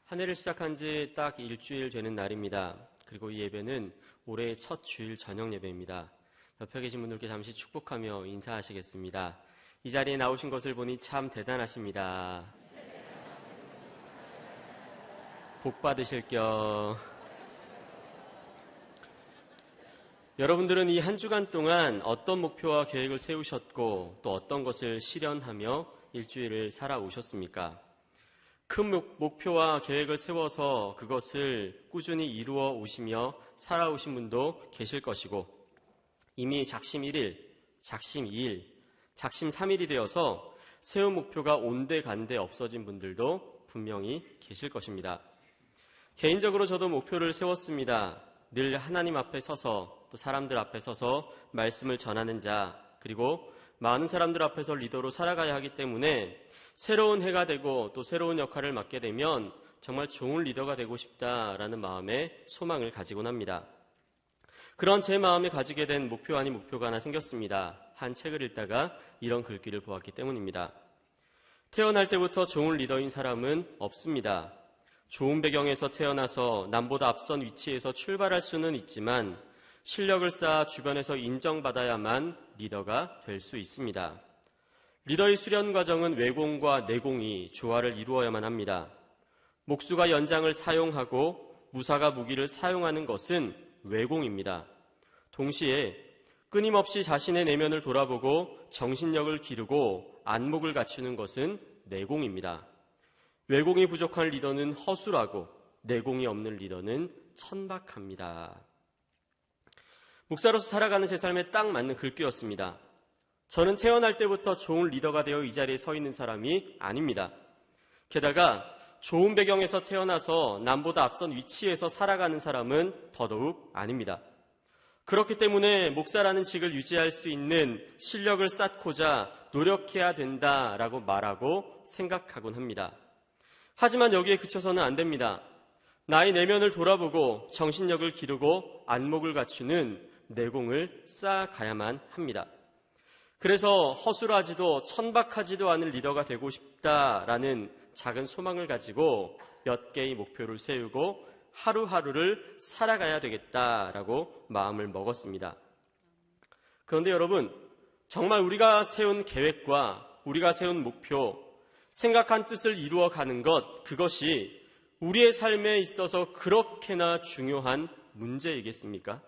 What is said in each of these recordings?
한 해를 시작한 지 딱 일주일 되는 날입니다. 그리고 이 예배는 올해의 첫 주일 저녁 예배입니다. 옆에 계신 분들께 잠시 축복하며 인사하시겠습니다. 이 자리에 나오신 것을 보니 참 대단하십니다. 복 받으실 겸. 여러분들은 이 한 주간 동안 어떤 목표와 계획을 세우셨고 또 어떤 것을 실현하며 일주일을 살아오셨습니까? 큰 목표와 계획을 세워서 그것을 꾸준히 이루어 오시며 살아오신 분도 계실 것이고 이미 작심 1일, 작심 2일, 작심 3일이 되어서 세운 목표가 온데간데 없어진 분들도 분명히 계실 것입니다. 개인적으로 저도 목표를 세웠습니다. 늘 하나님 앞에 서서 또 사람들 앞에 서서 말씀을 전하는 자, 그리고 많은 사람들 앞에서 리더로 살아가야 하기 때문에 새로운 해가 되고 또 새로운 역할을 맡게 되면 정말 좋은 리더가 되고 싶다라는 마음에 소망을 가지곤 합니다. 그런 제 마음에 가지게 된 목표 아닌 목표가 하나 생겼습니다. 한 책을 읽다가 이런 글귀를 보았기 때문입니다. 태어날 때부터 좋은 리더인 사람은 없습니다. 좋은 배경에서 태어나서 남보다 앞선 위치에서 출발할 수는 있지만 실력을 쌓아 주변에서 인정받아야만 리더가 될 수 있습니다. 리더의 수련 과정은 외공과 내공이 조화를 이루어야만 합니다. 목수가 연장을 사용하고 무사가 무기를 사용하는 것은 외공입니다. 동시에 끊임없이 자신의 내면을 돌아보고 정신력을 기르고 안목을 갖추는 것은 내공입니다. 외공이 부족한 리더는 허술하고 내공이 없는 리더는 천박합니다. 목사로서 살아가는 제 삶에 딱 맞는 글귀였습니다. 저는 태어날 때부터 좋은 리더가 되어 이 자리에 서 있는 사람이 아닙니다. 게다가 좋은 배경에서 태어나서 남보다 앞선 위치에서 살아가는 사람은 더더욱 아닙니다. 그렇기 때문에 목사라는 직을 유지할 수 있는 실력을 쌓고자 노력해야 된다라고 말하고 생각하곤 합니다. 하지만 여기에 그쳐서는 안 됩니다. 나의 내면을 돌아보고 정신력을 기르고 안목을 갖추는 내공을 쌓아가야만 합니다. 그래서 허술하지도 천박하지도 않은 리더가 되고 싶다라는 작은 소망을 가지고 몇 개의 목표를 세우고 하루하루를 살아가야 되겠다라고 마음을 먹었습니다. 그런데 여러분, 정말 우리가 세운 계획과 우리가 세운 목표, 생각한 뜻을 이루어가는 것, 그것이 우리의 삶에 있어서 그렇게나 중요한 문제이겠습니까?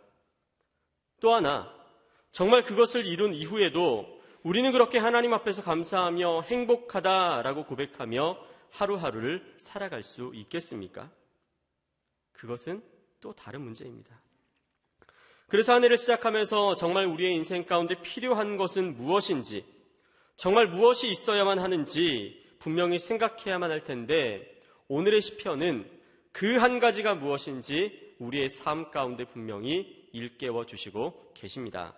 또 하나, 정말 그것을 이룬 이후에도 우리는 그렇게 하나님 앞에서 감사하며 행복하다라고 고백하며 하루하루를 살아갈 수 있겠습니까? 그것은 또 다른 문제입니다. 그래서 한 해를 시작하면서 정말 우리의 인생 가운데 필요한 것은 무엇인지, 정말 무엇이 있어야만 하는지 분명히 생각해야만 할 텐데 오늘의 시편은 그 한 가지가 무엇인지 우리의 삶 가운데 분명히 일깨워 주시고 계십니다.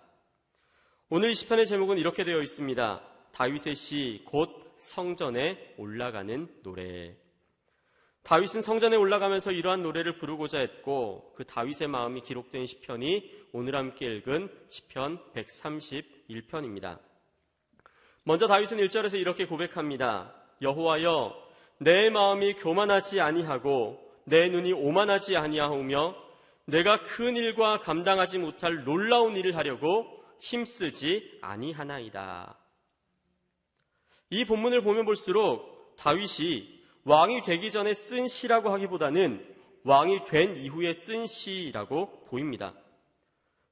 오늘 이 시편의 제목은 이렇게 되어 있습니다. 다윗의 시, 곧 성전에 올라가는 노래. 다윗은 성전에 올라가면서 이러한 노래를 부르고자 했고 그 다윗의 마음이 기록된 시편이 오늘 함께 읽은 시편 131편입니다. 먼저 다윗은 1절에서 이렇게 고백합니다. 여호와여, 내 마음이 교만하지 아니하고 내 눈이 오만하지 아니하오며 내가 큰 일과 감당하지 못할 놀라운 일을 하려고 힘쓰지 아니하나이다. 이 본문을 보면 볼수록 다윗이 왕이 되기 전에 쓴 시라고 하기보다는 왕이 된 이후에 쓴 시라고 보입니다.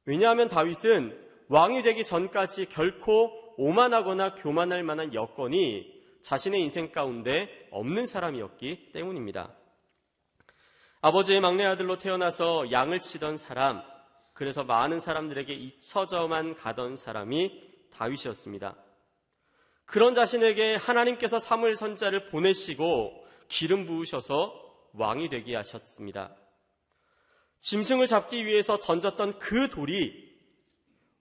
왜냐하면 다윗은 왕이 되기 전까지 결코 오만하거나 교만할 만한 여건이 자신의 인생 가운데 없는 사람이었기 때문입니다. 아버지의 막내 아들로 태어나서 양을 치던 사람, 그래서 많은 사람들에게 잊혀져만 가던 사람이 다윗이었습니다. 그런 자신에게 하나님께서 사무엘 선지자를 보내시고 기름 부으셔서 왕이 되게 하셨습니다. 짐승을 잡기 위해서 던졌던 그 돌이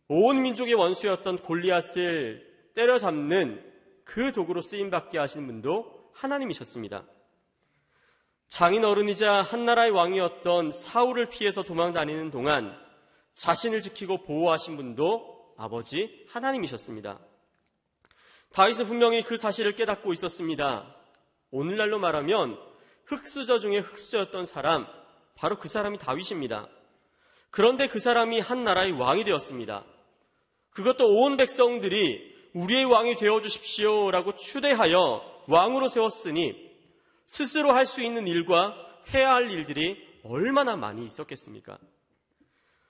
온 민족의 원수였던 골리앗을 때려잡는 그 도구로 쓰임받게 하신 분도 하나님이셨습니다. 장인어른이자 한나라의 왕이었던 사울을 피해서 도망다니는 동안 자신을 지키고 보호하신 분도 아버지 하나님이셨습니다. 다윗은 분명히 그 사실을 깨닫고 있었습니다. 오늘날로 말하면 흙수저 중에 흙수저였던 사람, 바로 그 사람이 다윗입니다. 그런데 그 사람이 한 나라의 왕이 되었습니다. 그것도 온 백성들이 우리의 왕이 되어주십시오 라고 추대하여 왕으로 세웠으니 스스로 할 수 있는 일과 해야 할 일들이 얼마나 많이 있었겠습니까?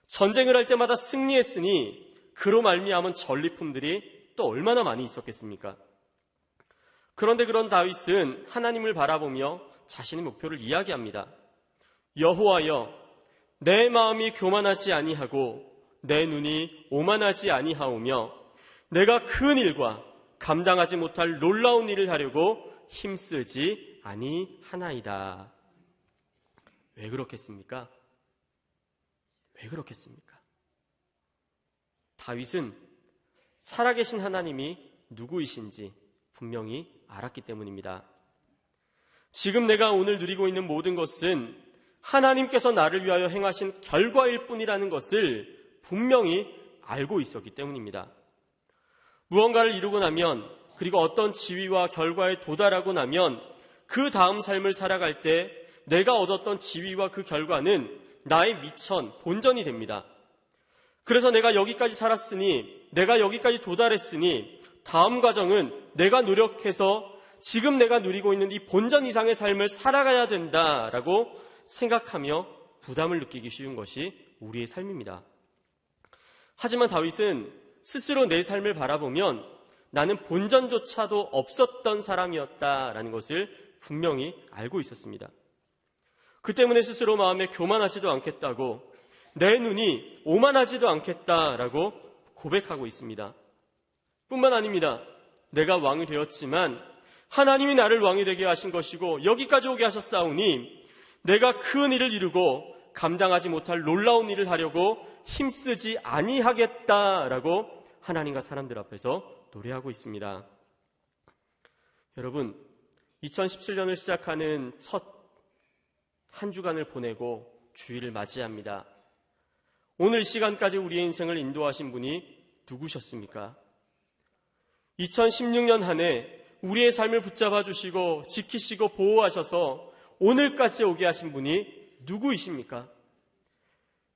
전쟁을 할 때마다 승리했으니 그로 말미암은 전리품들이 또 얼마나 많이 있었겠습니까? 그런데 그런 다윗은 하나님을 바라보며 자신의 목표를 이야기합니다. 여호와여, 내 마음이 교만하지 아니하고 내 눈이 오만하지 아니하오며 내가 큰 일과 감당하지 못할 놀라운 일을 하려고 힘쓰지 아니하나이다. 왜 그렇겠습니까? 왜 그렇겠습니까? 다윗은 살아계신 하나님이 누구이신지 분명히 알았기 때문입니다. 지금 내가 오늘 누리고 있는 모든 것은 하나님께서 나를 위하여 행하신 결과일 뿐이라는 것을 분명히 알고 있었기 때문입니다. 무언가를 이루고 나면, 그리고 어떤 지위와 결과에 도달하고 나면 그 다음 삶을 살아갈 때 내가 얻었던 지위와 그 결과는 나의 미천, 본전이 됩니다. 그래서 내가 여기까지 살았으니, 내가 여기까지 도달했으니 다음 과정은 내가 노력해서 지금 내가 누리고 있는 이 본전 이상의 삶을 살아가야 된다라고 생각하며 부담을 느끼기 쉬운 것이 우리의 삶입니다. 하지만 다윗은 스스로 내 삶을 바라보면 나는 본전조차도 없었던 사람이었다라는 것을 분명히 알고 있었습니다. 그 때문에 스스로 마음에 교만하지도 않겠다고, 내 눈이 오만하지도 않겠다라고 고백하고 있습니다. 뿐만 아닙니다. 내가 왕이 되었지만 하나님이 나를 왕이 되게 하신 것이고 여기까지 오게 하셨사오니 내가 큰 일을 이루고 감당하지 못할 놀라운 일을 하려고 힘쓰지 아니하겠다라고 하나님과 사람들 앞에서 노래하고 있습니다. 여러분, 2017년을 시작하는 첫 한 주간을 보내고 주일을 맞이합니다. 오늘 이 시간까지 우리의 인생을 인도하신 분이 누구셨습니까? 2016년 한 해 우리의 삶을 붙잡아 주시고 지키시고 보호하셔서 오늘까지 오게 하신 분이 누구이십니까?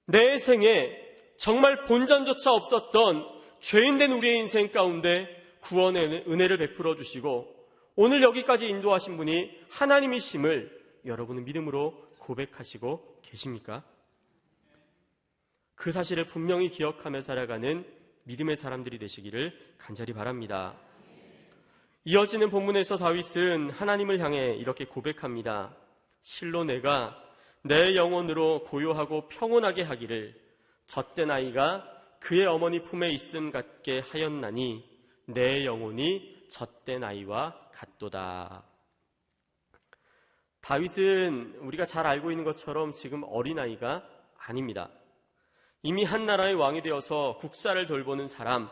내 생에 정말 본전조차 없었던 죄인된 우리의 인생 가운데 구원의 은혜를 베풀어 주시고 오늘 여기까지 인도하신 분이 하나님이심을 여러분은 믿음으로 고백하시고 계십니까? 그 사실을 분명히 기억하며 살아가는 믿음의 사람들이 되시기를 간절히 바랍니다. 이어지는 본문에서 다윗은 하나님을 향해 이렇게 고백합니다. 실로 내가 내 영혼으로 고요하고 평온하게 하기를 젖된 아이가 그의 어머니 품에 있음 같게 하였나니 내 영혼이 젖된 아이와 같도다. 다윗은 우리가 잘 알고 있는 것처럼 지금 어린아이가 아닙니다. 이미 한 나라의 왕이 되어서 국사를 돌보는 사람,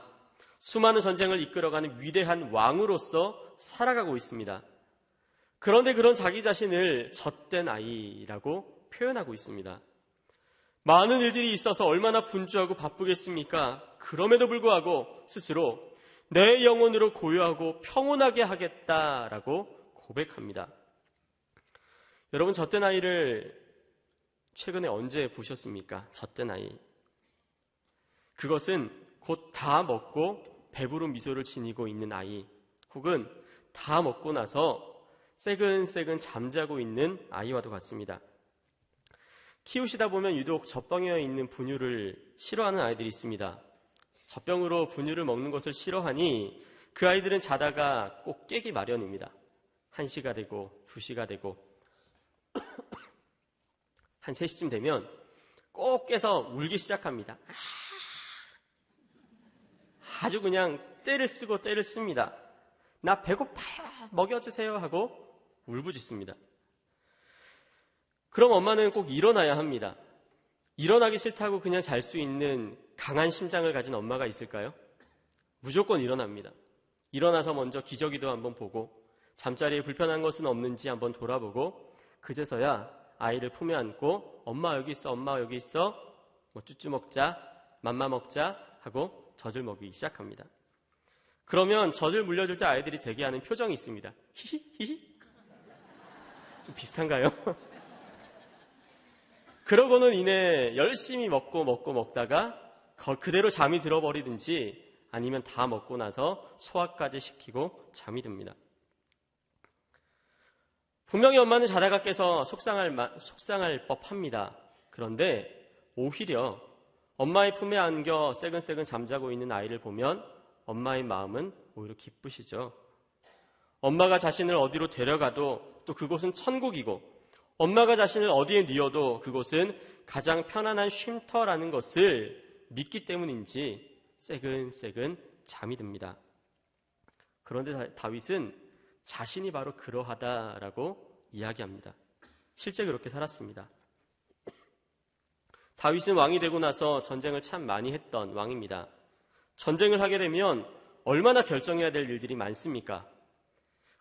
수많은 전쟁을 이끌어가는 위대한 왕으로서 살아가고 있습니다. 그런데 그런 자기 자신을 젖된 아이라고 표현하고 있습니다. 많은 일들이 있어서 얼마나 분주하고 바쁘겠습니까? 그럼에도 불구하고 스스로 내 영혼으로 고요하고 평온하게 하겠다라고 고백합니다. 여러분, 젖된 아이를 최근에 언제 보셨습니까? 젖된 아이. 그것은 곧 다 먹고 배부른 미소를 지니고 있는 아이, 혹은 다 먹고 나서 새근새근 잠자고 있는 아이와도 같습니다. 키우시다 보면 유독 젖병에 있는 분유를 싫어하는 아이들이 있습니다. 젖병으로 분유를 먹는 것을 싫어하니 그 아이들은 자다가 꼭 깨기 마련입니다. 1시가 되고 2시가 되고 한 3시쯤 되면 꼭 깨서 울기 시작합니다. 아주 그냥 떼를 쓰고 떼를 씁니다. 나 배고파요, 먹여주세요 하고 울부짖습니다. 그럼 엄마는 꼭 일어나야 합니다. 일어나기 싫다고 그냥 잘 수 있는 강한 심장을 가진 엄마가 있을까요? 무조건 일어납니다. 일어나서 먼저 기저귀도 한번 보고 잠자리에 불편한 것은 없는지 한번 돌아보고 그제서야 아이를 품에 안고 엄마 여기 있어, 엄마 여기 있어, 뭐 쭈쭈 먹자, 맘마 먹자 하고 젖을 먹이기 시작합니다. 그러면 젖을 물려줄 때 아이들이 되게 하는 표정이 있습니다. 히히히히. 좀 비슷한가요? 그러고는 이내 열심히 먹다가 그대로 잠이 들어버리든지 아니면 다 먹고 나서 소화까지 시키고 잠이 듭니다. 분명히 엄마는 자다가 깨서 속상할 법합니다. 그런데 오히려 엄마의 품에 안겨 새근새근 잠자고 있는 아이를 보면 엄마의 마음은 오히려 기쁘시죠. 엄마가 자신을 어디로 데려가도 또 그곳은 천국이고 엄마가 자신을 어디에 뉘어도 그곳은 가장 편안한 쉼터라는 것을 믿기 때문인지 새근새근 잠이 듭니다. 그런데 다윗은 자신이 바로 그러하다라고 이야기합니다. 실제 그렇게 살았습니다. 다윗은 왕이 되고 나서 전쟁을 참 많이 했던 왕입니다. 전쟁을 하게 되면 얼마나 결정해야 될 일들이 많습니까?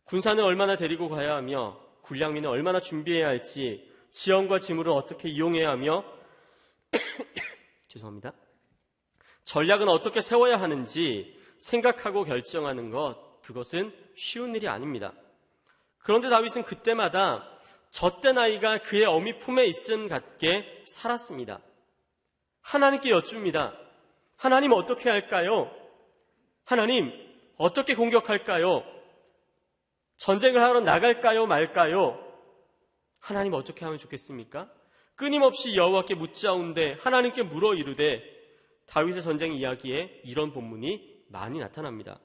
군사는 얼마나 데리고 가야 하며 군량민은 얼마나 준비해야 할지, 지형과 지물을 어떻게 이용해야 하며 죄송합니다. 전략은 어떻게 세워야 하는지 생각하고 결정하는 그것은 쉬운 일이 아닙니다. 그런데 다윗은 그때마다 젖된 아이가 그의 어미 품에 있음 같게 살았습니다. 하나님께 여쭙니다. 하나님 어떻게 할까요? 하나님 어떻게 공격할까요? 전쟁을 하러 나갈까요 말까요? 하나님 어떻게 하면 좋겠습니까? 끊임없이 여호와께 묻자온데 하나님께 물어 이르되 다윗의 전쟁 이야기에 이런 본문이 많이 나타납니다.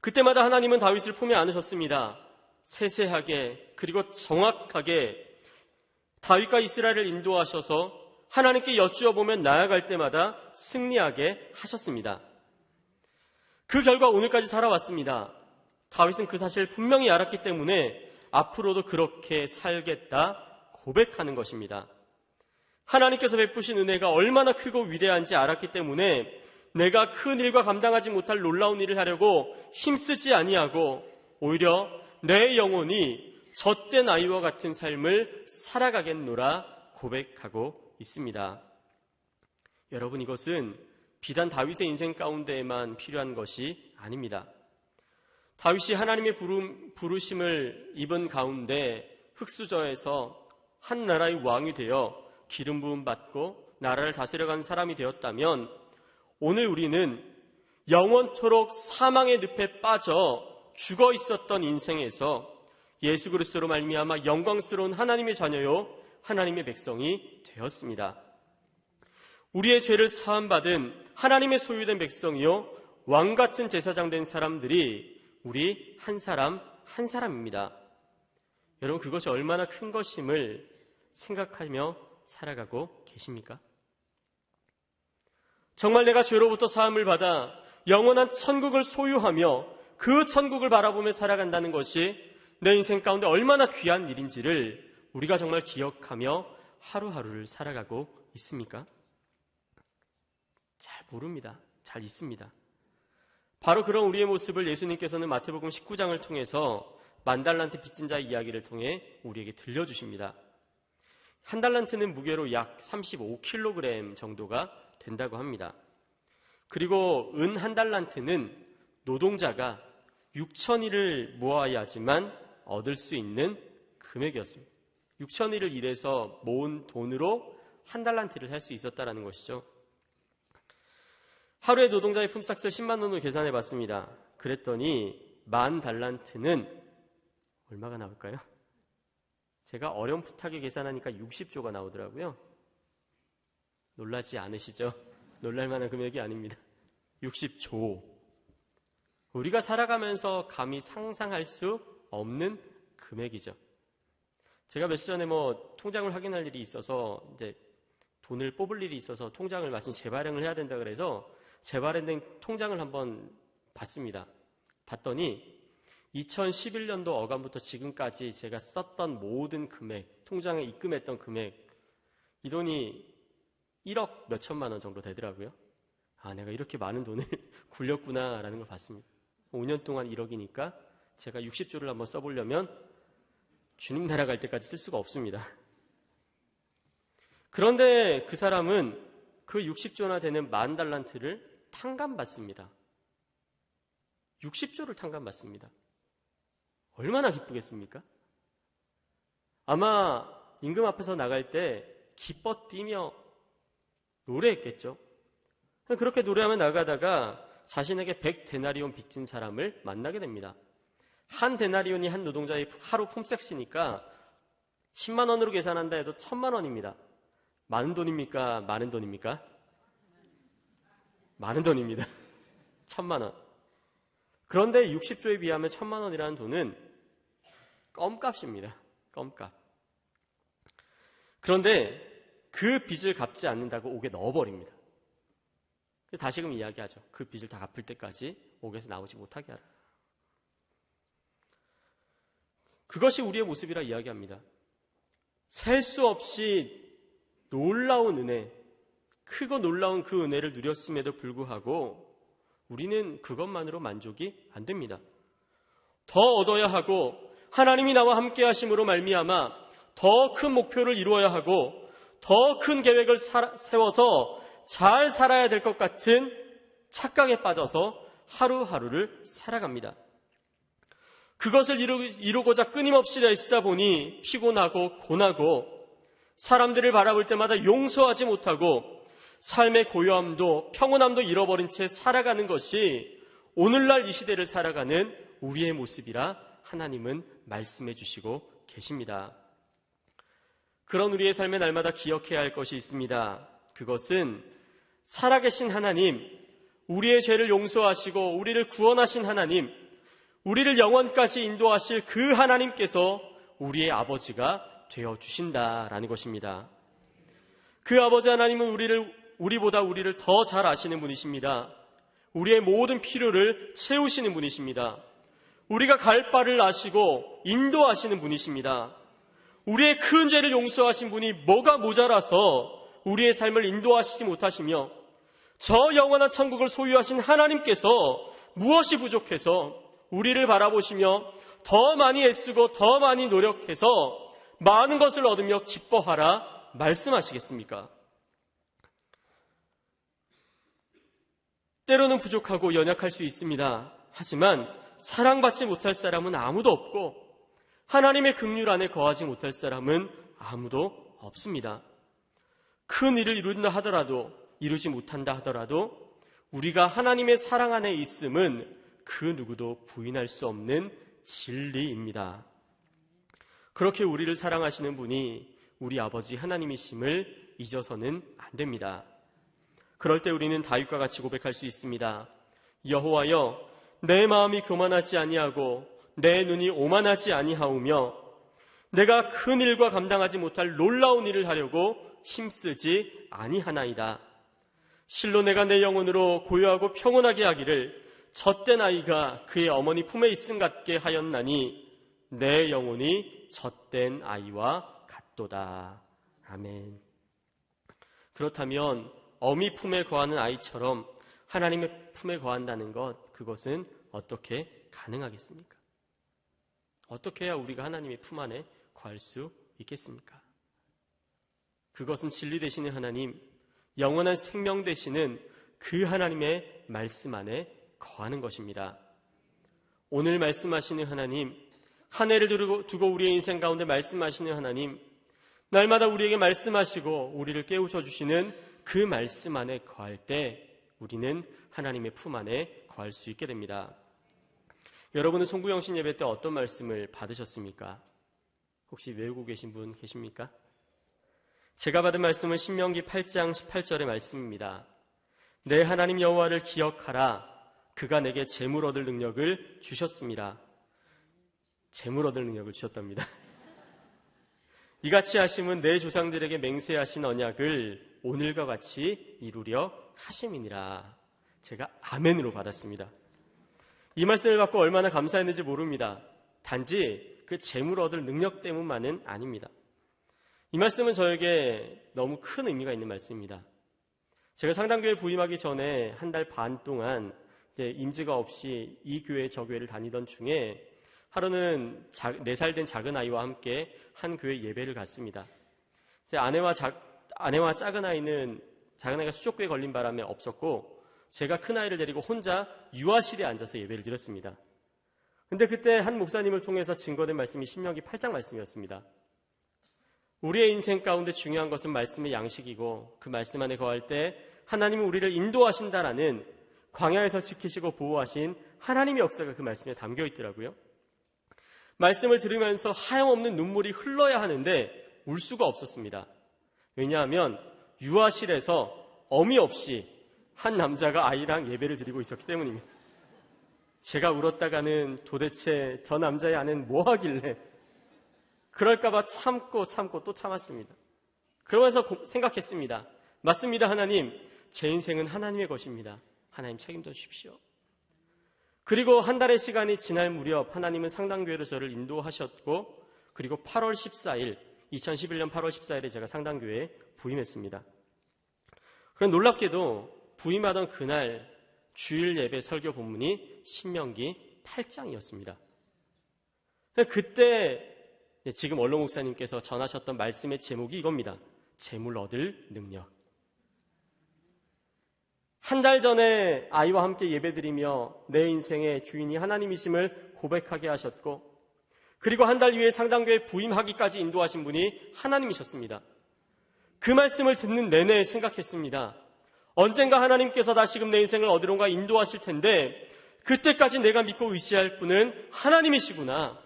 그때마다 하나님은 다윗을 품에 안으셨습니다. 세세하게 그리고 정확하게 다윗과 이스라엘을 인도하셔서 하나님께 여쭈어보면 나아갈 때마다 승리하게 하셨습니다. 그 결과 오늘까지 살아왔습니다. 다윗은 그 사실을 분명히 알았기 때문에 앞으로도 그렇게 살겠다 고백하는 것입니다. 하나님께서 베푸신 은혜가 얼마나 크고 위대한지 알았기 때문에 내가 큰 일과 감당하지 못할 놀라운 일을 하려고 힘쓰지 아니하고 오히려 내 영혼이 젖된 아이와 같은 삶을 살아가겠노라 고백하고 있습니다. 여러분, 이것은 비단 다윗의 인생 가운데에만 필요한 것이 아닙니다. 다윗이 하나님의 부르심을 입은 가운데 흙수저에서 한 나라의 왕이 되어 기름 부음 받고 나라를 다스려간 사람이 되었다면 오늘 우리는 영원토록 사망의 늪에 빠져 죽어 있었던 인생에서 예수 그리스도로 말미암아 영광스러운 하나님의 자녀요 하나님의 백성이 되었습니다. 우리의 죄를 사함받은 하나님의 소유된 백성이요 왕같은 제사장 된 사람들이 우리 한 사람 한 사람입니다. 여러분, 그것이 얼마나 큰 것임을 생각하며 살아가고 계십니까? 정말 내가 죄로부터 사함을 받아 영원한 천국을 소유하며 그 천국을 바라보며 살아간다는 것이 내 인생 가운데 얼마나 귀한 일인지를 우리가 정말 기억하며 하루하루를 살아가고 있습니까? 잘 모릅니다. 잘 있습니다. 바로 그런 우리의 모습을 예수님께서는 마태복음 19장을 통해서 만 달란트 빚진 자의 이야기를 통해 우리에게 들려주십니다. 한 달란트는 무게로 약 35kg 정도가 된다고 합니다. 그리고 은 한 달란트는 노동자가 6,000일을 모아야지만 얻을 수 있는 금액이었습니다. 6,000일을 일해서 모은 돈으로 한 달란트를 살 수 있었다는 것이죠. 하루에 노동자의 품삯을 10만 원으로 계산해 봤습니다. 그랬더니 만 달란트는 얼마가 나올까요? 제가 어렴풋하게 계산하니까 60조가 나오더라고요. 놀라지 않으시죠? 놀랄만한 금액이 아닙니다. 60조. 우리가 살아가면서 감히 상상할 수 없는 금액이죠. 제가 며칠 전에 통장을 확인할 일이 있어서 이제 돈을 뽑을 일이 있어서 통장을 마침 재발행을 해야 된다 그래서 재발행된 통장을 한번 봤습니다. 봤더니 2011년도 어간부터 지금까지 제가 썼던 모든 금액, 통장에 입금했던 금액, 이 돈이 1억 몇 천만 원 정도 되더라고요. 아, 내가 이렇게 많은 돈을 굴렸구나라는 걸 봤습니다. 5년 동안 1억이니까 제가 60조를 한번 써보려면 주님 나라 갈 때까지 쓸 수가 없습니다. 그런데 그 사람은 그 60조나 되는 만 달란트를 탕감받습니다. 60조를 탕감받습니다. 얼마나 기쁘겠습니까? 아마 임금 앞에서 나갈 때 기뻐 뛰며 노래했겠죠. 그렇게 노래하며 나가다가 자신에게 100데나리온 빚진 사람을 만나게 됩니다. 한 데나리온이 한 노동자의 하루 품삯이니까 10만 원으로 계산한다 해도 1000만 원입니다. 많은 돈입니까? 많은 돈입니까? 많은 돈입니다. 1000만 원. 그런데 60조에 비하면 1000만 원이라는 돈은 껌값입니다. 껌값. 그런데 그 빚을 갚지 않는다고 옥에 넣어버립니다. 다시금 이야기하죠. 그 빚을 다 갚을 때까지 옥에서 나오지 못하게 하라. 그것이 우리의 모습이라 이야기합니다. 셀 수 없이 놀라운 은혜, 크고 놀라운 그 은혜를 누렸음에도 불구하고 우리는 그것만으로 만족이 안 됩니다. 더 얻어야 하고 하나님이 나와 함께 하심으로 말미암아 더 큰 목표를 이루어야 하고 더 큰 계획을 세워서 잘 살아야 될 것 같은 착각에 빠져서 하루하루를 살아갑니다. 그것을 이루고자 끊임없이 애쓰다 보니 피곤하고 고나고 사람들을 바라볼 때마다 용서하지 못하고 삶의 고요함도 평온함도 잃어버린 채 살아가는 것이 오늘날 이 시대를 살아가는 우리의 모습이라 하나님은 말씀해 주시고 계십니다. 그런 우리의 삶의 날마다 기억해야 할 것이 있습니다. 그것은 살아계신 하나님, 우리의 죄를 용서하시고 우리를 구원하신 하나님, 우리를 영원까지 인도하실 그 하나님께서 우리의 아버지가 되어주신다라는 것입니다. 그 아버지 하나님은 우리보다 우리를 더 잘 아시는 분이십니다. 우리의 모든 필요를 채우시는 분이십니다. 우리가 갈 바를 아시고 인도하시는 분이십니다. 우리의 큰 죄를 용서하신 분이 뭐가 모자라서 우리의 삶을 인도하시지 못하시며 저 영원한 천국을 소유하신 하나님께서 무엇이 부족해서 우리를 바라보시며 더 많이 애쓰고 더 많이 노력해서 많은 것을 얻으며 기뻐하라 말씀하시겠습니까? 때로는 부족하고 연약할 수 있습니다. 하지만 사랑받지 못할 사람은 아무도 없고 하나님의 긍휼 안에 거하지 못할 사람은 아무도 없습니다. 큰 일을 이룬다 하더라도 이루지 못한다 하더라도 우리가 하나님의 사랑 안에 있음은 그 누구도 부인할 수 없는 진리입니다. 그렇게 우리를 사랑하시는 분이 우리 아버지 하나님이심을 잊어서는 안 됩니다. 그럴 때 우리는 다윗과 같이 고백할 수 있습니다. 여호와여, 내 마음이 교만하지 아니하고 내 눈이 오만하지 아니하오며 내가 큰 일과 감당하지 못할 놀라운 일을 하려고 힘쓰지 아니하나이다. 실로 내가 내 영혼으로 고요하고 평온하게 하기를 젖된 아이가 그의 어머니 품에 있음 같게 하였나니 내 영혼이 젖된 아이와 같도다. 아멘. 그렇다면 어미 품에 거하는 아이처럼 하나님의 품에 거한다는 것, 그것은 어떻게 가능하겠습니까? 어떻게 해야 우리가 하나님의 품 안에 거할 수 있겠습니까? 그것은 진리 되시는 하나님, 영원한 생명 되시는 그 하나님의 말씀 안에 거하는 것입니다. 오늘 말씀하시는 하나님, 한 해를 두고 우리의 인생 가운데 말씀하시는 하나님, 날마다 우리에게 말씀하시고 우리를 깨우쳐 주시는 그 말씀 안에 거할 때 우리는 하나님의 품 안에 거할 수 있게 됩니다. 여러분은 송구영신 예배 때 어떤 말씀을 받으셨습니까? 혹시 외우고 계신 분 계십니까? 제가 받은 말씀은 신명기 8장 18절의 말씀입니다. 내 하나님 여호와를 기억하라. 그가 내게 재물 얻을 능력을 주셨습니다. 재물 얻을 능력을 주셨답니다. 이같이 하심은 내 조상들에게 맹세하신 언약을 오늘과 같이 이루려 하심이니라. 제가 아멘으로 받았습니다. 이 말씀을 받고 얼마나 감사했는지 모릅니다. 단지 그 재물 얻을 능력 때문만은 아닙니다. 이 말씀은 저에게 너무 큰 의미가 있는 말씀입니다. 제가 상당교회 부임하기 전에 한 달 반 동안 임직가 없이 이 교회 저 교회를 다니던 중에 하루는 4살 된 작은 아이와 함께 한 교회 예배를 갔습니다. 제 아내와 작은 아이는 작은 아이가 수족구에 걸린 바람에 없었고 제가 큰 아이를 데리고 혼자 유아실에 앉아서 예배를 드렸습니다. 근데 그때 한 목사님을 통해서 증거된 말씀이 신명기 8장 말씀이었습니다. 우리의 인생 가운데 중요한 것은 말씀의 양식이고 그 말씀 안에 거할 때 하나님은 우리를 인도하신다라는 광야에서 지키시고 보호하신 하나님의 역사가 그 말씀에 담겨 있더라고요. 말씀을 들으면서 하염없는 눈물이 흘러야 하는데 울 수가 없었습니다. 왜냐하면 유아실에서 어미 없이 한 남자가 아이랑 예배를 드리고 있었기 때문입니다. 제가 울었다가는 도대체 저 남자의 아내는 뭐 하길래 그럴까봐 참고 또 참았습니다. 그러면서 생각했습니다. 맞습니다, 하나님. 제 인생은 하나님의 것입니다. 하나님 책임져 주십시오. 그리고 한 달의 시간이 지날 무렵 하나님은 상당교회로 저를 인도하셨고 그리고 8월 14일 2011년 8월 14일에 제가 상당교회에 부임했습니다. 그런데 놀랍게도 부임하던 그날 주일 예배 설교 본문이 신명기 8장이었습니다. 그때 지금 원로 목사님께서 전하셨던 말씀의 제목이 이겁니다. 재물 얻을 능력. 한 달 전에 아이와 함께 예배드리며 내 인생의 주인이 하나님이심을 고백하게 하셨고 그리고 한 달 후에 상당교회 부임하기까지 인도하신 분이 하나님이셨습니다. 그 말씀을 듣는 내내 생각했습니다. 언젠가 하나님께서 다시금 내 인생을 어디론가 인도하실 텐데 그때까지 내가 믿고 의지할 분은 하나님이시구나.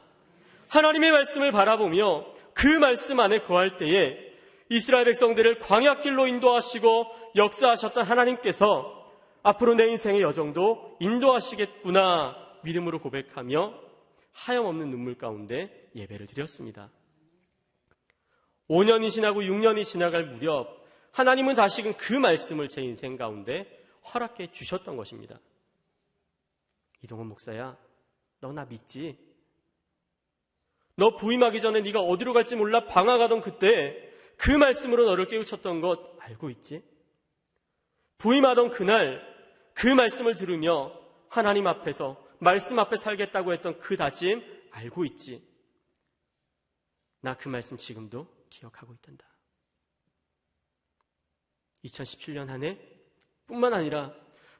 하나님의 말씀을 바라보며 그 말씀 안에 거할 때에 이스라엘 백성들을 광야길로 인도하시고 역사하셨던 하나님께서 앞으로 내 인생의 여정도 인도하시겠구나 믿음으로 고백하며 하염없는 눈물 가운데 예배를 드렸습니다. 5년이 지나고 6년이 지나갈 무렵 하나님은 다시금 그 말씀을 제 인생 가운데 허락해 주셨던 것입니다. 이동원 목사야, 너 나 믿지? 너 부임하기 전에 네가 어디로 갈지 몰라 방황하던 그때 그 말씀으로 너를 깨우쳤던 것 알고 있지? 부임하던 그날 그 말씀을 들으며 하나님 앞에서 말씀 앞에 살겠다고 했던 그 다짐 알고 있지? 나 그 말씀 지금도 기억하고 있단다. 2017년 한 해 뿐만 아니라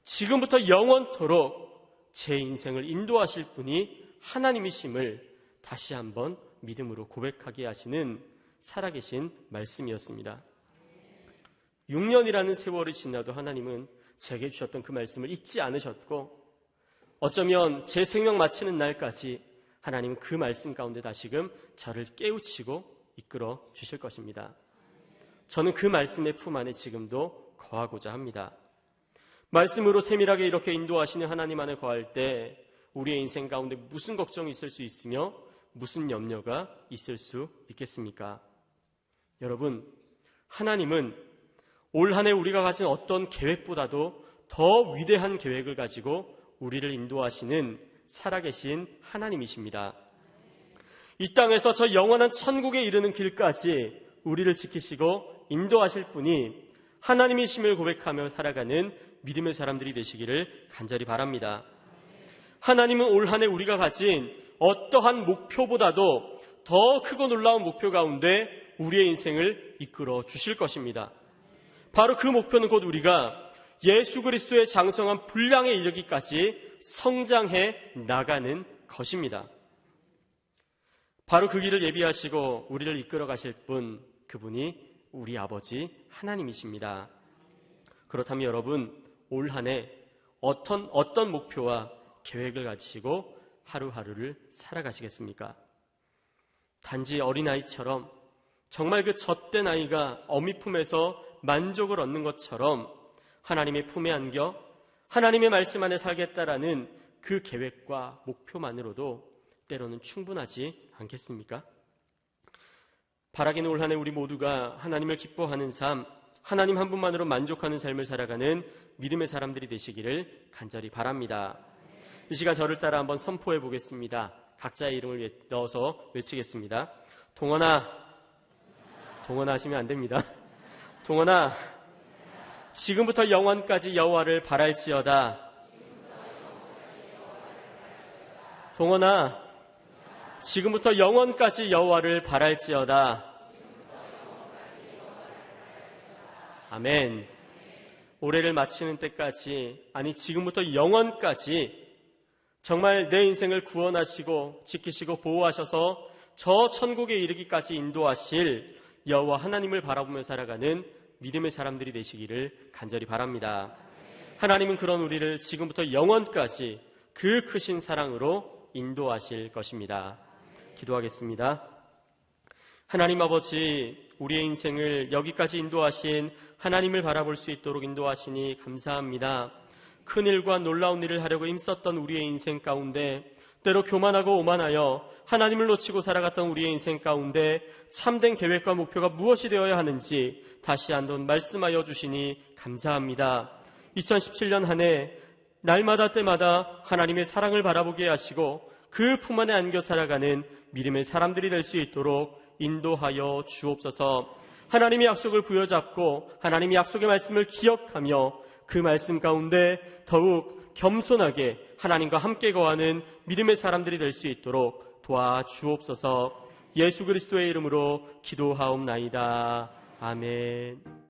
지금부터 영원토록 제 인생을 인도하실 분이 하나님이심을 다시 한번 믿음으로 고백하게 하시는 살아계신 말씀이었습니다. 6년이라는 세월이 지나도 하나님은 제게 주셨던 그 말씀을 잊지 않으셨고 어쩌면 제 생명 마치는 날까지 하나님은 그 말씀 가운데 다시금 저를 깨우치고 이끌어 주실 것입니다. 저는 그 말씀의 품 안에 지금도 거하고자 합니다. 말씀으로 세밀하게 이렇게 인도하시는 하나님 안에 거할 때 우리의 인생 가운데 무슨 걱정이 있을 수 있으며 무슨 염려가 있을 수 있겠습니까? 여러분, 하나님은 올 한 해 우리가 가진 어떤 계획보다도 더 위대한 계획을 가지고 우리를 인도하시는 살아계신 하나님이십니다. 이 땅에서 저 영원한 천국에 이르는 길까지 우리를 지키시고 인도하실 분이 하나님이심을 고백하며 살아가는 믿음의 사람들이 되시기를 간절히 바랍니다. 하나님은 올 한 해 우리가 가진 어떠한 목표보다도 더 크고 놀라운 목표 가운데 우리의 인생을 이끌어 주실 것입니다. 바로 그 목표는 곧 우리가 예수 그리스도의 장성한 분량에 이르기까지 성장해 나가는 것입니다. 바로 그 길을 예비하시고 우리를 이끌어 가실 분, 그분이 우리 아버지 하나님이십니다. 그렇다면 여러분, 올 한 해 어떤 목표와 계획을 가지시고 하루하루를 살아가시겠습니까? 단지 어린아이처럼 정말 그 젖된 아이가 어미 품에서 만족을 얻는 것처럼 하나님의 품에 안겨 하나님의 말씀 안에 살겠다라는 그 계획과 목표만으로도 때로는 충분하지 않겠습니까? 바라기는 올 한 해 우리 모두가 하나님을 기뻐하는 삶, 하나님 한 분만으로 만족하는 삶을 살아가는 믿음의 사람들이 되시기를 간절히 바랍니다. 이 시간 저를 따라 한번 선포해 보겠습니다. 각자의 이름을 넣어서 외치겠습니다. 동원아 하시면 안 됩니다. 동원아, 지금부터 영원까지 여호와를 바랄지어다. 동원아, 지금부터 영원까지 여호와를 바랄지어다. 아멘. 올해를 마치는 때까지, 아니 지금부터 영원까지 정말 내 인생을 구원하시고 지키시고 보호하셔서 저 천국에 이르기까지 인도하실 여호와 하나님을 바라보며 살아가는 믿음의 사람들이 되시기를 간절히 바랍니다. 하나님은 그런 우리를 지금부터 영원까지 그 크신 사랑으로 인도하실 것입니다. 기도하겠습니다. 하나님 아버지, 우리의 인생을 여기까지 인도하신 하나님을 바라볼 수 있도록 인도하시니 감사합니다. 큰일과 놀라운 일을 하려고 힘썼던 우리의 인생 가운데, 때로 교만하고 오만하여 하나님을 놓치고 살아갔던 우리의 인생 가운데 참된 계획과 목표가 무엇이 되어야 하는지 다시 한번 말씀하여 주시니 감사합니다. 2017년 한 해 날마다 때마다 하나님의 사랑을 바라보게 하시고 그 품 안에 안겨 살아가는 믿음의 사람들이 될 수 있도록 인도하여 주옵소서. 하나님의 약속을 부여잡고 하나님의 약속의 말씀을 기억하며 그 말씀 가운데 더욱 겸손하게 하나님과 함께 거하는 믿음의 사람들이 될 수 있도록 도와주옵소서. 예수 그리스도의 이름으로 기도하옵나이다. 아멘.